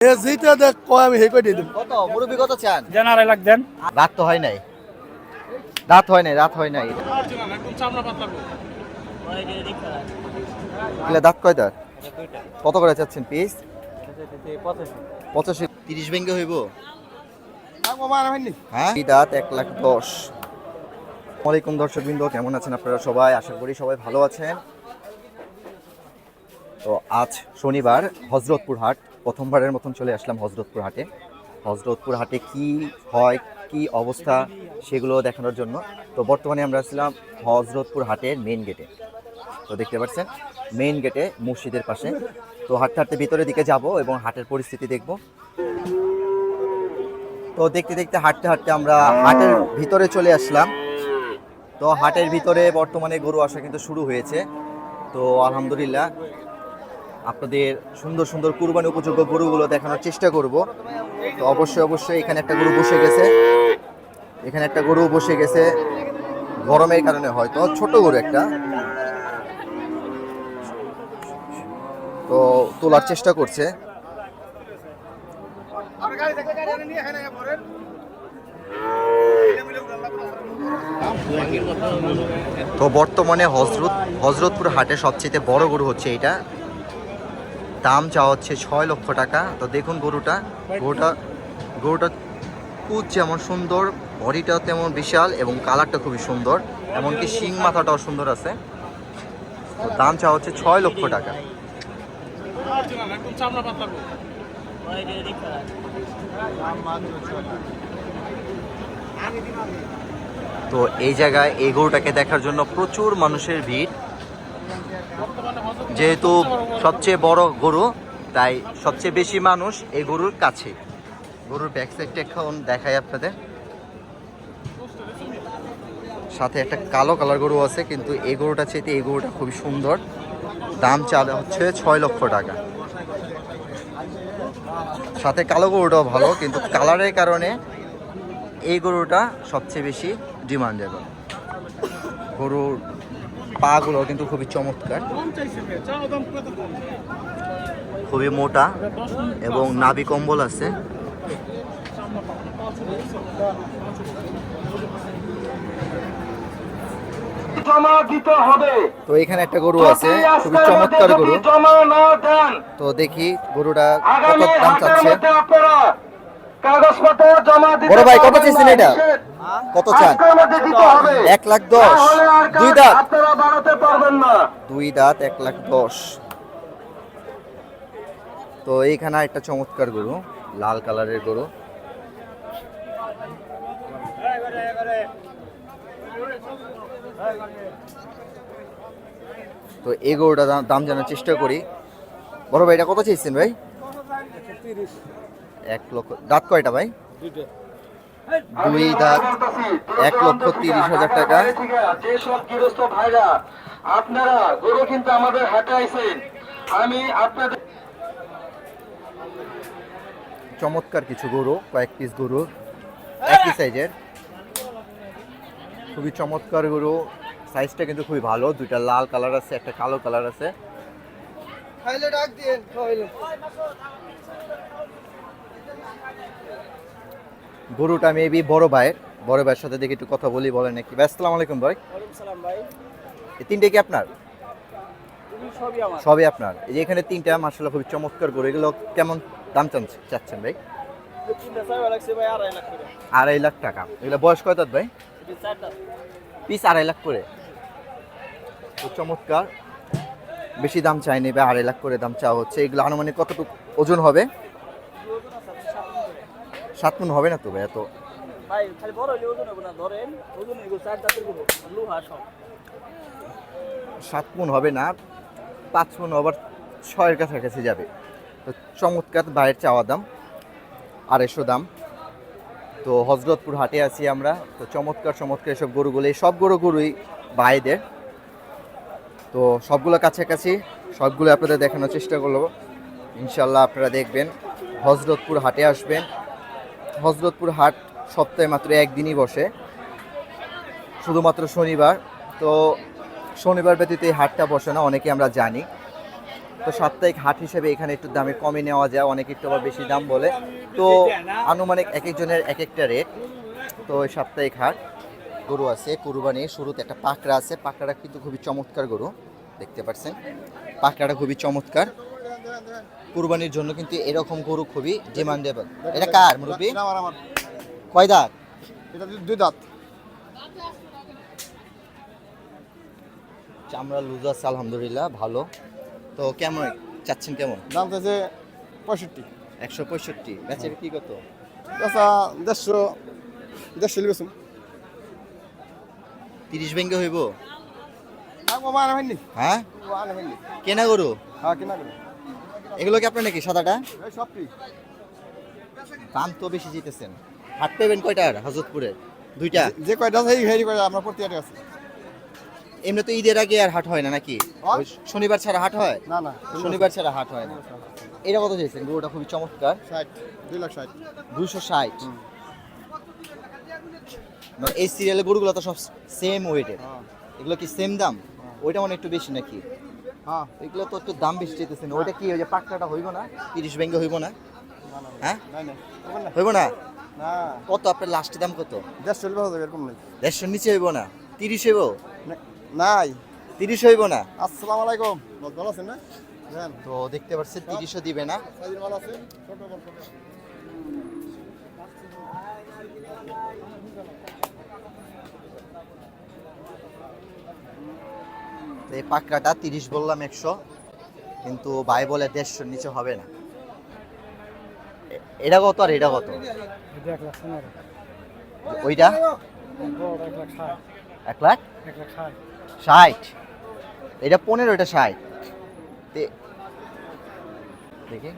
যেটা দেখ কয় আমি হেই কই দিয়ে দেব। কত মুরব্বি কত চান? দেন 2.5 লাখ দেন। রাত তো হয় নাই, রাত হয় নাই, রাত হয় নাই। দাঁত কয় দাঁত? কত করে চাচ্ছেন পিস? 85। 30 ভেঙ্গে হইব? হ্যাঁ, দাঁত 1,10,000। ওয়ালাইকুম দর্শকবৃন্দ, কেমন আছেন আপনারা সবাই? আশা করি সবাই ভালো আছেন। তো আজ শনিবার, হযরতপুর হাট। প্রথমবারের মতন চলে আসলাম হযরতপুর হাটে। হযরতপুর হাটে কি হয়, কি অবস্থা, সেগুলো দেখানোর জন্য। তো বর্তমানে আমরা ছিলাম হযরতপুর হাটের মেইন গেটে। তো দেখতে পাচ্ছেন মেইন গেটে মসজিদের পাশে। তো হাঁটতে হাঁটতে ভিতরের দিকে যাব এবং হাটের পরিস্থিতি দেখব। তো দেখতে দেখতে হাঁটতে হাঁটতে আমরা হাটের ভিতরে চলে আসলাম। তো হাটের ভিতরে বর্তমানে গরু আসা কিন্তু শুরু হয়েছে। তো আলহামদুলিল্লাহ আপনাদের সুন্দর সুন্দর কুরবানি উপযোগ্য গরুগুলো দেখানোর চেষ্টা করব। তো অবশ্যই এখানে একটা গরু বসে গেছে, এখানে একটা গরু বসে গেছে। গরমের কারণে হয়তো ছোট গরু একটা, তো তোলার চেষ্টা করছে। তো বর্তমানে হযরতপুর হাটে সবচেয়ে বড় গরু হচ্ছে এইটা। দাম চাওয়া হচ্ছে 6 লক্ষ টাকা। তো দেখুন গরুটা কুচ যেমন সুন্দর, বডিটাও তেমন বিশাল এবং কালারটা খুবই সুন্দর, এমনকি শিং মাথাটাও সুন্দর আছে। তো দাম চাওয়া হচ্ছে 6 লক্ষ টাকা। তো এই জায়গায় এই গরুটাকে দেখার জন্য প্রচুর মানুষের ভিড়। যেহেতু সবচেয়ে বড় গরু, তাই সবচেয়ে বেশি মানুষ এই গরুর কাছে। গরুর ব্যাক সাইডটা এখন দেখাই আপনাদের। সাথে একটা কালো কালার গরু আছে, কিন্তু এই গরুটা চাইতে এই গরুটা খুবই সুন্দর। দাম চাওয়া হচ্ছে 6 লক্ষ টাকা। সাথে কালো গরুটাও ভালো, কিন্তু কালারের কারণে এই গরুটা সবচেয়ে বেশি ডিমান্ডেবল। গরুর পাগুলো কিন্তু খুবই চমৎকার, খুবই মোটা এবং নাভি কম্বল আছে। তো এখানে একটা গরু আছে, খুবই চমৎকার গরু। তো দেখি গরুটা কত দাম চাচ্ছে। বড় ভাই কত চাইছেন এটা? কত চান? 1,10,000। দুই দাঁত? দুই দাঁত 1,10,000। তো এইখানে একটা চমৎকার গরু, লাল কালারের গরু। তো এই গরুটা দাম জানার চেষ্টা করি। বড় ভাই এটা কত চাইছেন ভাই? 1 লক্ষ। দাঁত কয়টা ভাই? দুই দাঁত, 1,30,000 টাকা। যেসব গৃহস্থ ভাইরা আপনারা গরু কিন্তু আমাদের হাটে আইছেন, আমি আপনাদের চমৎকার কিছু গরু, কয়েক পিস গরু একই সাইজের, খুবই চমৎকার গরু। সাইজটা কিন্তু খুবই ভালো। দুইটা লাল কালার আছে, একটা কালো কালার আছে। গরুটা মেবি বড় ভাইয়ের সাথে দেখি একটু কথা বলি, বলেন নাকি ভাই? আসসালামু আলাইকুম ভাই। এই তিনটে কি আপনার? সবই আপনার। এই যে এখানে তিনটা মাশাআল্লাহ খুবই চমৎকার গরু, এগুলো কেমন দাম চাচ্ছেন ভাই? 2.5 লাখ টাকা। এগুলো বয়স কয় দাঁত ভাই? পিস 2.5 লাখ করে। তো চমৎকার, বেশি দাম চাইনি ভাই, 2.5 লাখ করে দাম চাওয়া হচ্ছে। এগুলো আনুমানিক কতটুকু ওজন হবে? 7 মণ হবে না তো ভাই? এত 7 মণ হবে না, 5 মণ আবার 6-এর কাছাকাছি যাবে। তো চমৎকার ভাইয়ের চাওয়া দাম 250 দাম। তো হযরতপুর হাটে আছি আমরা। তো চমৎকার এসব গরুগুলো, সব গরুই ভাইদের। তো সবগুলো কাছাকাছি, সবগুলো আপনাদের দেখানোর চেষ্টা করব ইনশাল্লাহ। আপনারা দেখবেন, হযরতপুর হাটে আসবেন। হযরতপুর হাট সপ্তাহে মাত্র একদিনই বসে, শুধুমাত্র শনিবার। তো শনিবার ব্যতীত এই হাটটা বসে না, অনেকে আমরা জানি। তো সাপ্তাহিক হাট হিসেবে এখানে একটু দামে কমে নেওয়া যায়, অনেকে একটু আবার বেশি দাম বলে। তো আনুমানিক এক একজনের এক একটা রেট। তো ওই সাপ্তাহিক হাট গরু আছে কুরবানির শুরুতে একটা পাকড়া আছে, পাকড়াটা কিন্তু খুবই চমৎকার গরু, দেখতে পাচ্ছেন পাকড়াটা খুবই চমৎকার। কুরবানির জন্য কিন্তু এরকম গরু খুবই ডিমান্ডেবল। এটা কার মুরব্বি? কয় দাঁত? এটা 2 দাঁত। চামড়া লুজ আছে আলহামদুলিল্লাহ, ভালো। তো কেমন চাচ্ছেন, কেমন দাম চাইছে 65। 165। বেচে বিক্রি কত? আচ্ছা 150 লিবেছুন। 30 ভেঙ্গে হইব? বাবা আনা হয়নি। হ্যাঁ আনা হয়নি। কেনা গরু? হ্যাঁ কিনা গেল। এগুলো কি আপনার নাকি সাদাটা? এই সবটি। দাম তো বেশি জিতেছেন। হাট পেবেন কয়টার হযরতপুরে? 2টা। যে কয়টা আছে এই কয়টা আমরা প্রতি হাটে আছে। এমনি তো ঈদের আগে আর হাট হয় না নাকি? ওই শনিবার ছাড়া হাট হয়? না না শনিবার ছাড়া হাট হয় না। এটা কত চাইছেন? গরুটা খুবই চমৎকার। 60 2,60,000। 260। মানে এই সিরিয়ালের গরুগুলো তো সব সেম ওয়েটের। হ্যাঁ এগুলো কি সেম দাম? ওইটা মানে একটু বেশি নাকি? হ্যাঁ। এগুলো তো একটু দাম বেশি চাইতেছেন। ওইটা কি ওই যে পাকড়াটা হইব না? 30 ভেঙ্গে হইব না? হ্যাঁ না না হইব না? না কত আপনার লাস্ট দাম কত? 150 লিবেছুন এরকম নাই। 150 নিচে হইব না? 30 হইব? নাই। 30 হইব না? আসসালামু আলাইকুম। ভালো আছেন না? জান তো দেখতে পাচ্ছেন 30 দিবে না। সাইজের মাল আছে ছোট বড় ছোট। তো এই পাকড়াটা 30 বললাম 100, কিন্তু ভাই বলে 150 নিচে হবে না। এটা কত আর এটা কত? এটা 1,15,000। ওইটা বড় 1,60,000। 1 লাখ 1,60,000। 60। এটা 15, এটা 60। দেখি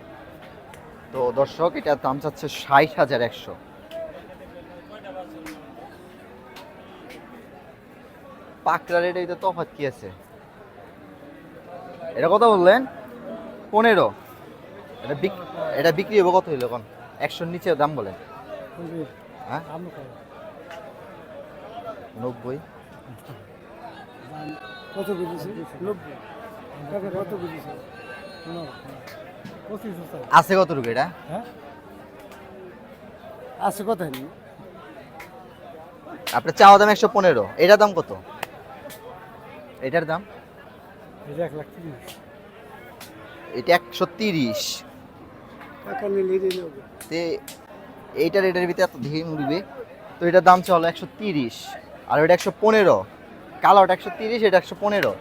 তো দর্শক, এটার দাম চাচ্ছে 60,100। পাকড়া রেট এটা তফাৎ কি আছে? এটা কত বললেন? 15। এটা বিক্রি হবে কত হইলো এখন? 100 নিচে দাম বলেন। হ্যাঁ 90। কত বুঝিস? 90 টাকা কত বুঝিস? 25 আছে কত রুপি এটা? হ্যাঁ আছে কত হয়নি? আপনার চাওয়া দাম 115, এটার দাম কত? এটার দাম? এটা 1,30,000। এটা 130। এখন নিলে নিয়ে তে এইটার এটার ভিতরে এত ধীর উঠবে। তো এটার দাম চলো 130, আর ওটা 115। কালোটা 130, এটা 115।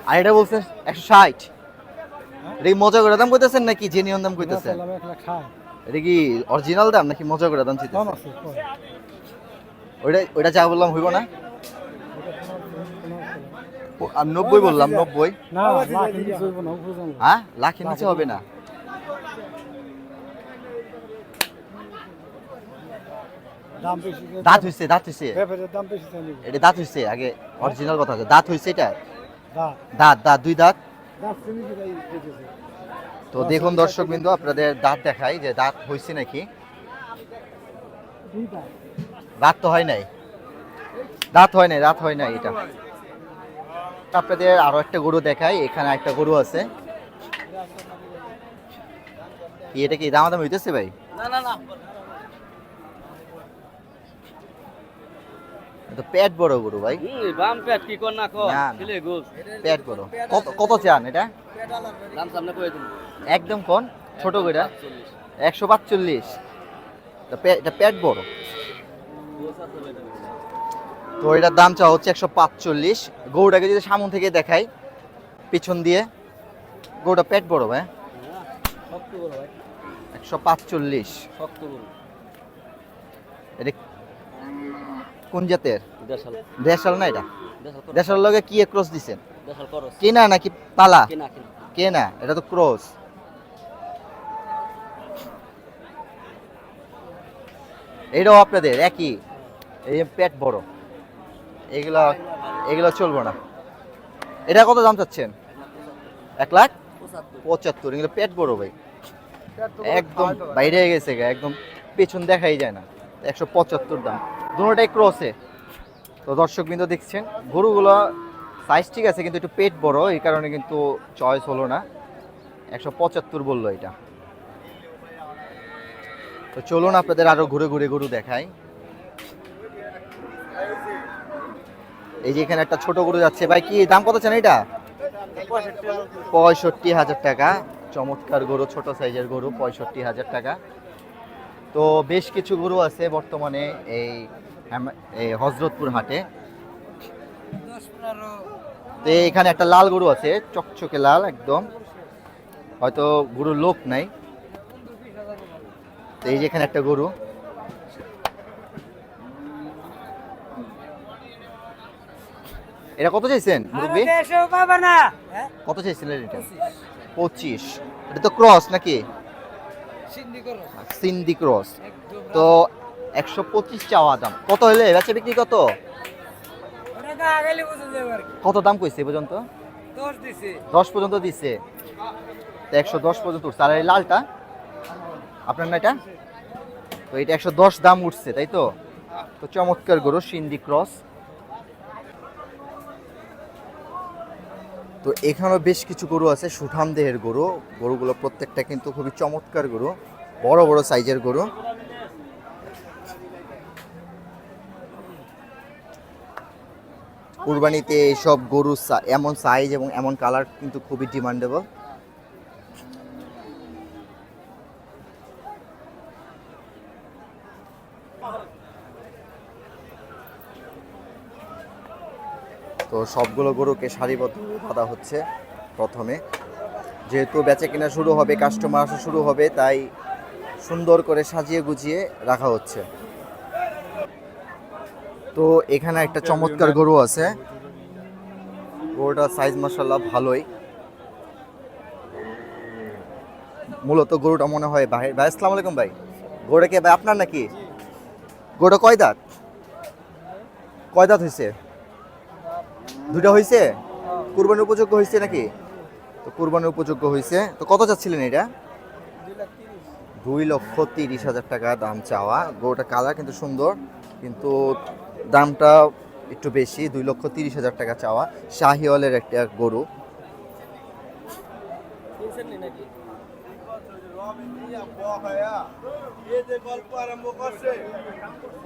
আর এটা বলছেন 160। এটা কি মজা করে দাম কইতেছেন নাকি জেনুইন দাম কইতেছেন? 1,60,000। এটা কি অরিজিনাল দাম নাকি মজা করে দাম চাইতেছেন? ওইটা যা বললাম হইব না? আর 90 বললাম, 90। না লাখ নিচে হইব না উপরে যাবো। হ্যাঁ লাখের নিচে হবে না? দাম বেশি। দাঁত হইছে, দাঁত হইছে। ব্যাপারের দাম বেশি চাই নিব। এটা দাঁত হইছে আগে, অরিজিনাল কথা আছে। দাঁত হইছে এটা? দা দাঁত দাঁত 2 দাঁত। দাম চিনি কি ভাই দিতেছে। তো দেখুন দর্শক বিন্দু, আপনাদের দাঁত দেখাই যে দাঁত হইছে নাকি। দুইটা দাঁত তো হয় নাই, দাঁত হয় নাই, দাঁত হয় নাই এটা। আপনাদের আরো একটা গরু দেখাই, এখানে একটা গরু আছে। এটা কি দামাদাম হইতেছে ভাই? না না না তো পেট বড় গরু ভাই। বাম পেট কি কর না কর না, না। ছেলে গোস পেট বড়। কত কত চান এটা? দাম সামনে কই দিন একদম কোন ছোট গরুটা 145। এটা পেট বড়। তো এটার দাম চাওয়া হচ্ছে 145। গরুটাকে যদি সামনে থেকে দেখাই পিছন দিয়ে, গরুটা পেট বড় ভাই। শক্ত বড় ভাই 145। শক্ত বড় এটা কোন জাতের? দেশাল দেশাল না এটা? দেশাল দেশাল লগে কি ক্রস দিছেন? দেশাল করস কেনা নাকি পালা? কেনা কেনা কেনা, এটা তো ক্রস। এটাও আপনাদের একই? এই যে পেট বড়, এগুলা এগুলো চলবো না। এটা কত দাম চাচ্ছেন? 1,75,000। এগুলো পেট বড় ভাই, একদম বাইরে হয়ে গেছে গা, একদম পেছন দেখাই যায় না। 175 দাম, দুটোটাই ক্রসে। তো দর্শক বিন্দু দেখছেন গরুগুলো সাইজ ঠিক আছে কিন্তু একটু পেট বড়, এই কারণে কিন্তু চয়েস হলো না। 175 বললো এটা। তো চলুন আপনাদের আরো ঘুরে ঘুরে গরু দেখাই। এই যে এখানে একটা ছোট গরু যাচ্ছে, ভাই কি দাম কত চান এটা? 65,000 টাকা। চমৎকার গরু, ছোট সাইজের গরু, 65,000 টাকা। তো বেশ কিছু গরু আছে বর্তমানে এই হযরতপুর হাটে। তো এখানে একটা লাল গরু আছে, চকচকে লাল একদম, হয়তো গরুর লোক নাই। তো এই যে এখানে একটা গরু, এটা কত চাইছেন মুরব্বি? কত চাইছিলেন এটা? 25। এটা তো ক্রস নাকি? সিন্ধি ক্রস। তো 125 চাওয়া দাম। কত হলে বেচা বিক্রি কত? কত দাম কইছে পর্যন্ত? 10 পর্যন্ত দিছে। তো 110 পর্যন্ত উঠছে। আর এই লালটা আপনার না এটা? তো এটা 110 দাম উঠছে, তাই তো? তো চমৎকার গরু, সিন্ধি ক্রস। তো এখানেও বেশ কিছু গরু আছে, সুঠাম দেহের গরু। গরুগুলো প্রত্যেকটা কিন্তু খুবই চমৎকার গরু, বড় বড় সাইজের গরু। কুরবানিতে এইসব গরু এমন সাইজ এবং এমন কালার কিন্তু খুবই ডিমান্ডেবল। তো সবগুলো গরুকে সারিবদ্ধ বাঁধা হচ্ছে প্রথমে, যেহেতু বেচা কেনা শুরু হবে, কাস্টমার আসা শুরু হবে, তাই সুন্দর করে সাজিয়ে গুছিয়ে রাখা হচ্ছে। তো এখানে একটা চমৎকার গরু আছে, গরুটার সাইজ মাশাআল্লাহ ভালোই। মূলত গরুটা মনে হয় ভাই, আসসালামু আলাইকুম ভাই, গরুটা কি ভাই আপনার নাকি? গরুটা কয় দাঁত? কয় দাঁত হয়েছে? দুইটা হয়েছে? কুরবানির উপযোগ্য হয়েছে নাকি? তো কুরবানির উপযোগ্য হয়েছে। তো কত চাচ্ছিলেন এটা? 2,30,000 টাকা দাম চাওয়া। গরুটা কালার কিন্তু সুন্দর, কিন্তু দামটা একটু বেশি, 2,30,000 টাকা চাওয়া। শাহিওয়ালের একটা গরু।